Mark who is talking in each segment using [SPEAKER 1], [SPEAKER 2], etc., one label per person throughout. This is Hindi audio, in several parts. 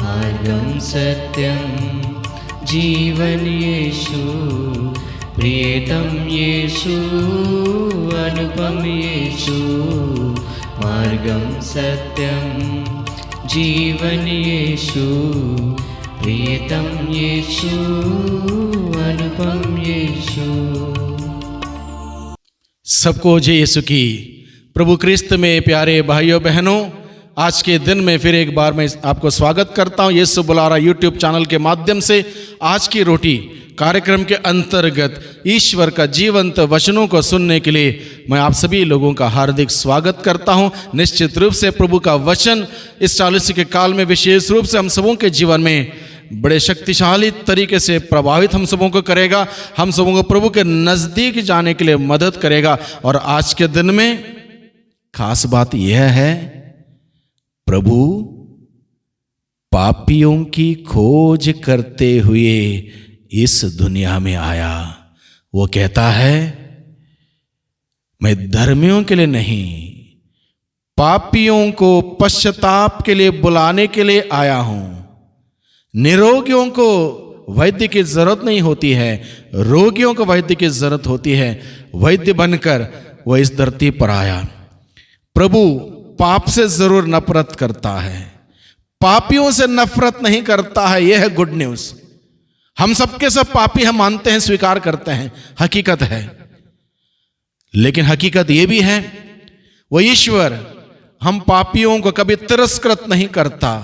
[SPEAKER 1] मार्गं सत्यं जीवन यीशु, प्रियतम यीशु, अनुपम यीशु। मार्गं सत्यं जीवन यीशु, प्रियतम यीशु, अनुपम यीशु।
[SPEAKER 2] सबको जय यीशु की। प्रभु क्रिस्त में प्यारे भाइयों बहनों, आज के दिन में फिर एक बार मैं आपको स्वागत करता हूं यीशु बुला रहा यूट्यूब चैनल के माध्यम से। आज की रोटी कार्यक्रम के अंतर्गत ईश्वर का जीवंत वचनों को सुनने के लिए मैं आप सभी लोगों का हार्दिक स्वागत करता हूं। निश्चित रूप से प्रभु का वचन इस 40 के काल में विशेष रूप से हम सबों के जीवन में बड़े शक्तिशाली तरीके से प्रभावित हम सबों को करेगा, हम सबों को प्रभु के नज़दीक जाने के लिए मदद करेगा। और आज के दिन में खास बात यह है, प्रभु पापियों की खोज करते हुए इस दुनिया में आया। वो कहता है, मैं धर्मियों के लिए नहीं, पापियों को पश्चाताप के लिए बुलाने के लिए आया हूं। निरोगियों को वैद्य की जरूरत नहीं होती है, रोगियों को वैद्य की जरूरत होती है। वैद्य बनकर वह इस धरती पर आया। प्रभु पाप से जरूर नफरत करता है, पापियों से नफरत नहीं करता है। यह है गुड न्यूज। हम सबके सब पापी हम मानते हैं, स्वीकार करते हैं, हकीकत है। लेकिन हकीकत यह भी है, वह ईश्वर हम पापियों को कभी तिरस्कृत नहीं करता,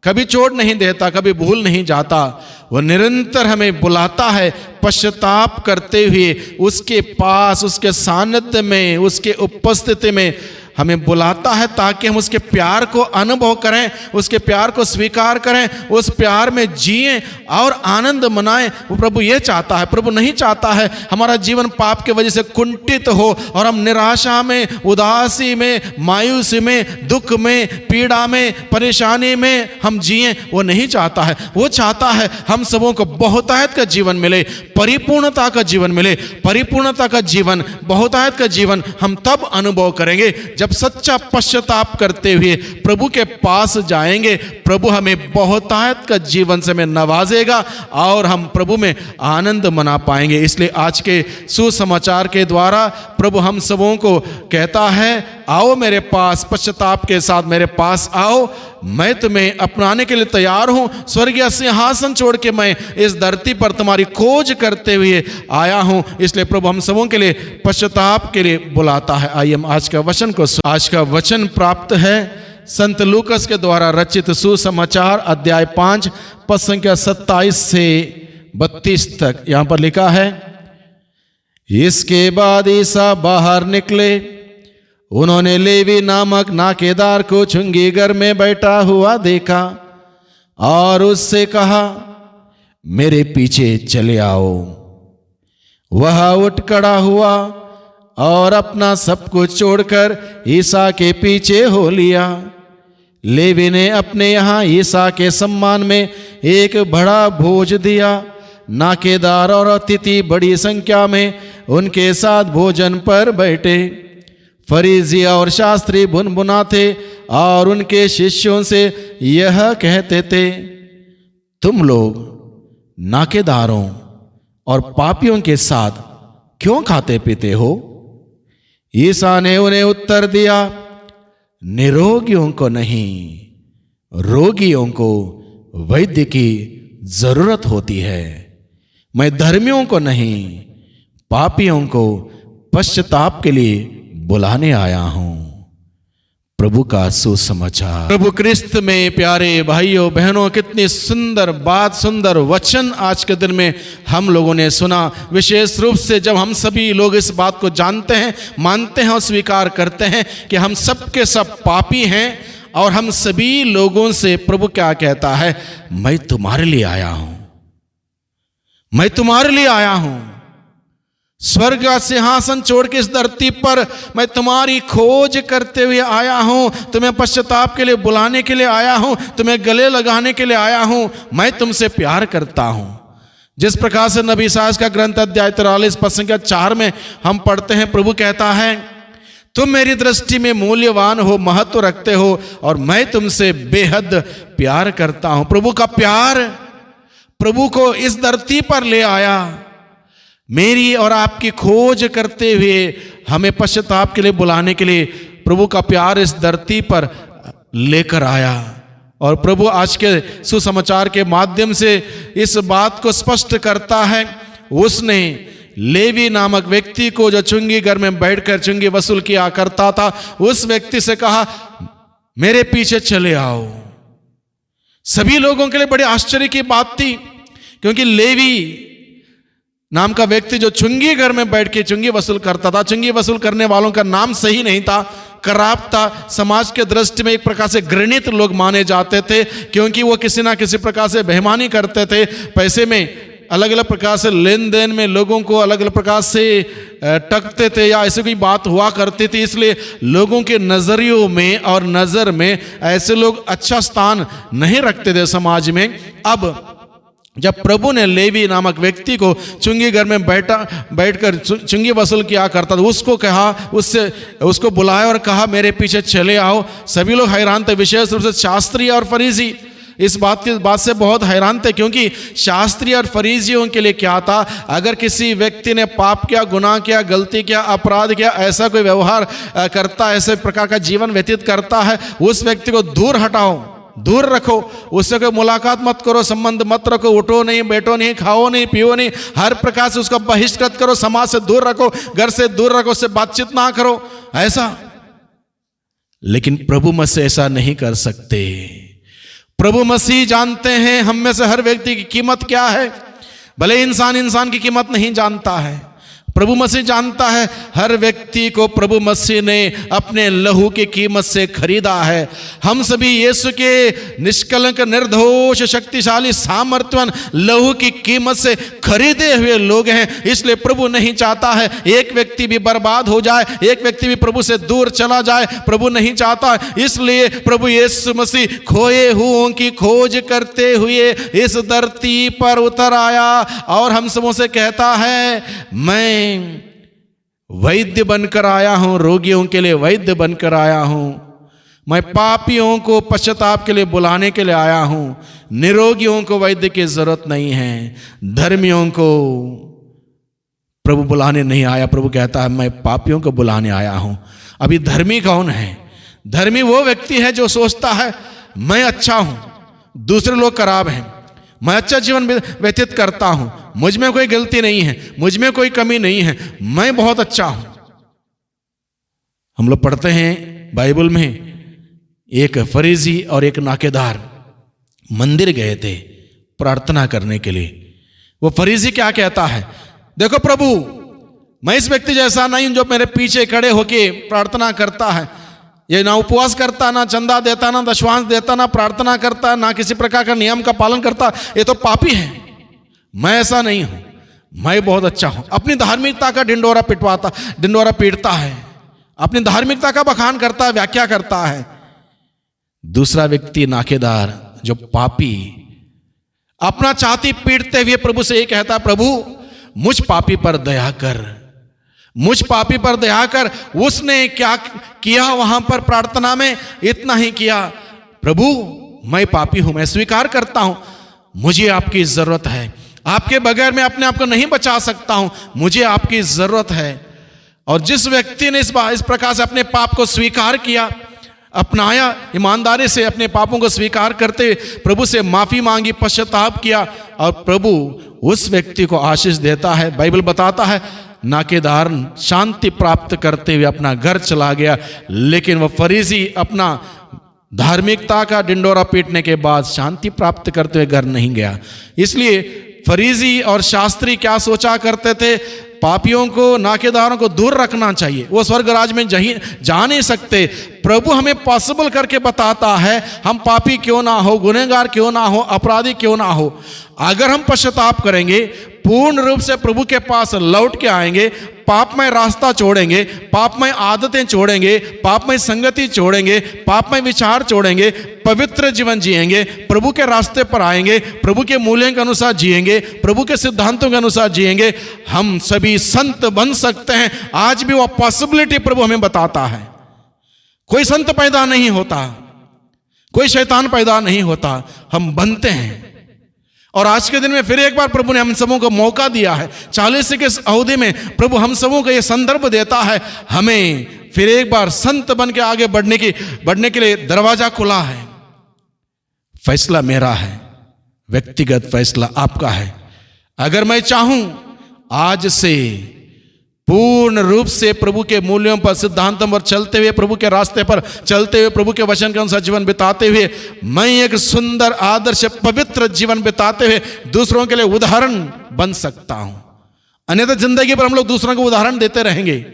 [SPEAKER 2] कभी चोट नहीं देता, कभी भूल नहीं जाता। वह निरंतर हमें बुलाता है पश्चाताप करते हुए उसके पास, उसके सानिध्य में, उसके उपस्थिति में हमें बुलाता है, ताकि हम उसके प्यार को अनुभव करें, उसके प्यार को स्वीकार करें, उस प्यार में जिएं और आनंद मनाएं। वो प्रभु ये चाहता है। प्रभु नहीं चाहता है हमारा जीवन पाप के वजह से कुंठित हो और हम निराशा में, उदासी में, मायूसी में, दुख में, पीड़ा में, परेशानी में हम जिएं। वो नहीं चाहता है। वो चाहता है हम सबों को बहुतायत का जीवन मिले, परिपूर्णता का जीवन मिले। परिपूर्णता का जीवन, बहुतायत का जीवन हम तब अनुभव करेंगे जब सच्चा पश्चाताप करते हुए प्रभु के पास जाएंगे। प्रभु हमें बहुतायत का जीवन से में नवाजेगा और हम प्रभु में आनंद मना पाएंगे। इसलिए आज के सुसमाचार के द्वारा प्रभु हम सबों को कहता है, आओ मेरे पास, पश्चाताप के साथ मेरे पास आओ, मैं तुम्हें अपनाने के लिए तैयार हूं। स्वर्गीय सिंहासन छोड़ के मैं इस धरती पर तुम्हारी खोज करते हुए आया हूं। इसलिए प्रभु हम सबों के लिए पश्चाताप के लिए बुलाता है। आइए हम आज का वचन को, आज का वचन प्राप्त है संत लूकस के द्वारा रचित सुसमाचार अध्याय 5 पद संख्या 27 से 32 तक। यहां पर लिखा है, इसके बाद ईसा बाहर निकले। उन्होंने लेवी नामक नाकेदार को चुंगी घर में बैठा हुआ देखा और उससे कहा, मेरे पीछे चले आओ। वह उठ खड़ा हुआ और अपना सब कुछ छोड़कर ईसा के पीछे हो लिया। लेवी ने अपने यहाँ ईसा के सम्मान में एक बड़ा भोज दिया। नाकेदार और अतिथि बड़ी संख्या में उनके साथ भोजन पर बैठे। फरीसी और शास्त्री बुनबुनाते और उनके शिष्यों से यह कहते थे, तुम लोग नाकेदारों और पापियों के साथ क्यों खाते पीते हो? ईसा ने उन्हें उत्तर दिया, निरोगियों को नहीं, रोगियों को वैद्य की जरूरत होती है। मैं धर्मियों को नहीं, पापियों को पश्चाताप के लिए बुलाने आया हूं। प्रभु का सुसमाचार। प्रभु क्रिस्त में प्यारे भाइयों बहनों, कितनी सुंदर बात, सुंदर वचन आज के दिन में हम लोगों ने सुना। विशेष रूप से जब हम सभी लोग इस बात को जानते हैं, मानते हैं और स्वीकार करते हैं कि हम सब के सब पापी हैं, और हम सभी लोगों से प्रभु क्या कहता है, मैं तुम्हारे लिए आया हूं, मैं तुम्हारे लिए आया हूं। स्वर्ग का सिंहासन छोड़ के इस धरती पर मैं तुम्हारी खोज करते हुए आया हूं, तुम्हें पश्चाताप के लिए बुलाने के लिए आया हूं, तुम्हें गले लगाने के लिए आया हूं। मैं तुमसे प्यार करता हूं। जिस प्रकार से नबी इसायाह का ग्रंथ अध्याय 43 पद संख्या 4 में हम पढ़ते हैं, प्रभु कहता है, तुम मेरी दृष्टि में मूल्यवान हो, महत्व रखते हो और मैं तुमसे बेहद प्यार करता हूं। प्रभु का प्यार प्रभु को इस धरती पर ले आया, मेरी और आपकी खोज करते हुए हमें पश्चाताप के लिए बुलाने के लिए प्रभु का प्यार इस धरती पर लेकर आया। और प्रभु आज के सुसमाचार के माध्यम से इस बात को स्पष्ट करता है। उसने लेवी नामक व्यक्ति को, जो चुंगी घर में बैठकर चुंगी वसूल किया करता था, उस व्यक्ति से कहा मेरे पीछे चले आओ। सभी लोगों के लिए बड़े आश्चर्य की बात थी, क्योंकि लेवी नाम का व्यक्ति जो चुंगी घर में बैठ के चुंगी वसूल करता था, चुंगी वसूल करने वालों का नाम सही नहीं था, खराब था, समाज के दृष्टि में एक प्रकार से घृणित लोग माने जाते थे, क्योंकि वो किसी ना किसी प्रकार से बेईमानी करते थे। पैसे में अलग अलग प्रकार से लेन देन में लोगों को अलग अलग प्रकार से टकते थे या ऐसी कोई बात हुआ करती थी। इसलिए लोगों के नजरियों में और नज़र में ऐसे लोग अच्छा स्थान नहीं रखते थे समाज में। अब जब प्रभु ने लेवी नामक व्यक्ति को चुंगी घर में बैठकर चुंगी वसूल किया करता था, उसको कहा, उसको बुलाया और कहा मेरे पीछे चले आओ। सभी लोग हैरान थे, विशेष रूप से शास्त्री और फरीसी इस बात से बहुत हैरान थे, क्योंकि शास्त्री और फरीसियों के लिए क्या था, अगर किसी व्यक्ति ने पाप किया, गुनाह किया, गलती किया, अपराध किया, ऐसा कोई व्यवहार करता है, ऐसे प्रकार का जीवन व्यतीत करता है, उस व्यक्ति को दूर हटाओ, दूर रखो, उससे कोई मुलाकात मत करो, संबंध मत रखो, उठो नहीं, बैठो नहीं, खाओ नहीं, पियो नहीं, हर प्रकार से उसका बहिष्कृत करो, समाज से दूर रखो, घर से दूर रखो, उससे बातचीत ना करो, ऐसा। लेकिन प्रभु मसीह ऐसा नहीं कर सकते। प्रभु मसीह जानते हैं हम में से हर व्यक्ति की कीमत क्या है। भले इंसान की कीमत नहीं जानता है, प्रभु मसीह जानता है। हर व्यक्ति को प्रभु मसीह ने अपने लहू की कीमत से खरीदा है। हम सभी यीशु के निष्कलंक, निर्दोष, शक्तिशाली, सामर्थ्यवान लहू की कीमत से खरीदे हुए लोग हैं। इसलिए प्रभु नहीं चाहता है एक व्यक्ति भी बर्बाद हो जाए, एक व्यक्ति भी प्रभु से दूर चला जाए, प्रभु नहीं चाहता है। इसलिए प्रभु यीशु मसीह खोए हुओं की खोज करते हुए इस धरती पर उतर आया और हम सबों से कहता है मैं वैद्य बनकर आया हूं, रोगियों के लिए वैद्य बनकर आया हूं, मैं पापियों को पश्चाताप के लिए बुलाने के लिए आया हूं। निरोगियों को वैद्य की जरूरत नहीं है, धर्मियों को प्रभु बुलाने नहीं आया। प्रभु कहता है मैं पापियों को बुलाने आया हूं। अभी धर्मी कौन है? धर्मी वो व्यक्ति है जो सोचता है मैं अच्छा हूं, दूसरे लोग खराब हैं, मैं अच्छा जीवन व्यतीत करता हूं, मुझ में कोई गलती नहीं है, मुझ में कोई कमी नहीं है, मैं बहुत अच्छा हूं। हम लोग पढ़ते हैं बाइबल में, एक फरीसी और एक नाकेदार मंदिर गए थे प्रार्थना करने के लिए। वो फरीसी क्या कहता है, देखो प्रभु मैं इस व्यक्ति जैसा नहीं जो मेरे पीछे खड़े होके प्रार्थना करता है, ये ना उपवास करता, ना चंदा देता, ना दशवांश देता, ना प्रार्थना करता, ना किसी प्रकार का नियम का पालन करता, ये तो पापी है। मैं ऐसा नहीं हूं, मैं बहुत अच्छा हूं। अपनी धार्मिकता का ढिंडोरा पीटता है, अपनी धार्मिकता का बखान करता है, व्याख्या करता है। दूसरा व्यक्ति नाकेदार जो पापी अपना छाती पीटते हुए प्रभु से ये कहता, प्रभु मुझ पापी पर दया कर, मुझ पापी पर दया कर। उसने क्या किया वहां पर प्रार्थना में? इतना ही किया, प्रभु मैं पापी हूं, मैं स्वीकार करता हूं, मुझे आपकी जरूरत है, आपके बगैर मैं अपने आप को नहीं बचा सकता हूं, मुझे आपकी जरूरत है। और जिस व्यक्ति ने इस प्रकार से अपने पाप को स्वीकार किया, अपनाया, ईमानदारी से अपने पापों को स्वीकार करते प्रभु से माफी मांगी, पश्चाताप किया, और प्रभु उस व्यक्ति को आशीष देता है। बाइबल बताता है नाकेदार शांति प्राप्त करते हुए अपना घर चला गया, लेकिन वह फरीसी अपना धार्मिकता का डिंडोरा पीटने के बाद शांति प्राप्त करते हुए घर नहीं गया। इसलिए फरीसी और शास्त्री क्या सोचा करते थे, पापियों को, नाकेदारों को दूर रखना चाहिए, वो स्वर्ग राज में जा नहीं सकते। प्रभु हमें पॉसिबल करके बताता है, हम पापी क्यों ना हो, गुनहगार क्यों ना हो, अपराधी क्यों ना हो, अगर हम पश्चाताप करेंगे, पूर्ण रूप से प्रभु के पास लौट के आएंगे, पापमय रास्ता छोड़ेंगे, पापमय आदतें छोड़ेंगे, पापमय संगति छोड़ेंगे, पापमय विचार छोड़ेंगे, पवित्र जीवन जिएंगे, प्रभु के रास्ते पर आएंगे, प्रभु के मूल्यों के अनुसार जिएंगे, प्रभु के सिद्धांतों के अनुसार जिएंगे, हम सभी संत बन सकते हैं। आज भी वह पॉसिबिलिटी प्रभु हमें बताता है। कोई संत पैदा नहीं होता, कोई शैतान पैदा नहीं होता, हम बनते हैं। और आज के दिन में फिर एक बार प्रभु ने हम सबों को मौका दिया है। 40 के अवधि में प्रभु हम सबों को यह संदर्भ देता है, हमें फिर एक बार संत बन के आगे बढ़ने के लिए दरवाजा खुला है। फैसला मेरा है, व्यक्तिगत फैसला आपका है। अगर मैं चाहूं आज से पूर्ण रूप से प्रभु के मूल्यों पर, सिद्धांतों पर चलते हुए, प्रभु के रास्ते पर चलते हुए, प्रभु के वचन के अनुसार जीवन बिताते हुए, मैं एक सुंदर आदर्श पवित्र जीवन बिताते हुए दूसरों के लिए उदाहरण बन सकता हूं। अन्यथा जिंदगी पर हम लोग दूसरों को उदाहरण देते रहेंगे।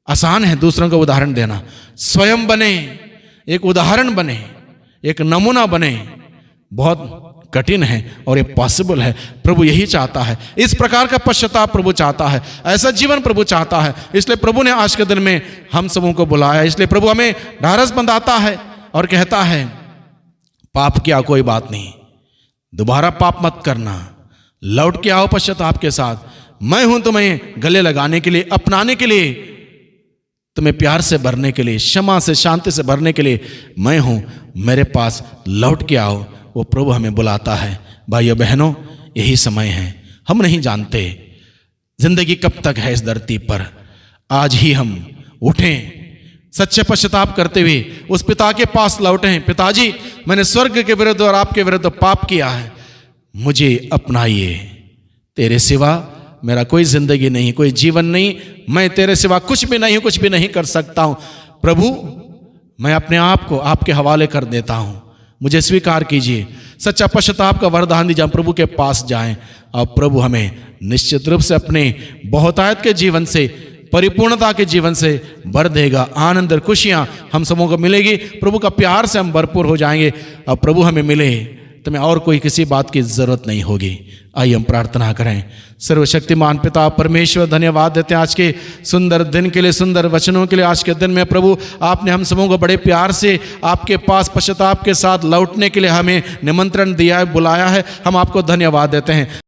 [SPEAKER 2] आसान है दूसरों को उदाहरण देना। स्वयं बने, एक उदाहरण बने, एक नमूना बने, बहुत कठिन है और ये पॉसिबल है। प्रभु यही चाहता है। इस प्रकार का पश्चाताप प्रभु चाहता है, ऐसा जीवन प्रभु चाहता है। इसलिए प्रभु ने आज के दिन में हम सबों को बुलाया। इसलिए प्रभु हमें ढारस बंधाता है और कहता है, पाप किया कोई बात नहीं, दोबारा पाप मत करना, लौट के आओ पश्चाताप के साथ। मैं हूं तुम्हें गले लगाने के लिए, अपनाने के लिए, तुम्हें प्यार से भरने के लिए, क्षमा से, शांति से भरने के लिए मैं हूं। मेरे पास लौट के आओ। वो प्रभु हमें बुलाता है। भाइयों बहनों, यही समय है। हम नहीं जानते जिंदगी कब तक है इस धरती पर। आज ही हम उठें, सच्चे पश्चाताप करते हुए उस पिता के पास लौटें। पिताजी, मैंने स्वर्ग के विरुद्ध और आपके विरुद्ध पाप किया है, मुझे अपनाइए। तेरे सिवा मेरा कोई जिंदगी नहीं, कोई जीवन नहीं, मैं तेरे सिवा कुछ भी नहीं हूं, कुछ भी नहीं कर सकता हूं। प्रभु, मैं अपने आप को आपके हवाले कर देता हूं, मुझे स्वीकार कीजिए। सच्चा पश्चाताप का वरदान दीजिए। हम प्रभु के पास जाएं और प्रभु हमें निश्चित रूप से अपने बहुतायत के जीवन से, परिपूर्णता के जीवन से भर देगा। आनंद और खुशियां हम सबों को मिलेगी। प्रभु का प्यार से हम भरपूर हो जाएंगे और प्रभु हमें मिले तो हमें और कोई किसी बात की जरूरत नहीं होगी। आइए हम प्रार्थना करें। सर्वशक्तिमान पिता परमेश्वर, धन्यवाद देते हैं आज के सुंदर दिन के लिए, सुंदर वचनों के लिए। आज के दिन में प्रभु आपने हम सबों को बड़े प्यार से आपके पास पश्चाताप के साथ लौटने के लिए हमें निमंत्रण दिया है, बुलाया है। हम आपको धन्यवाद देते हैं।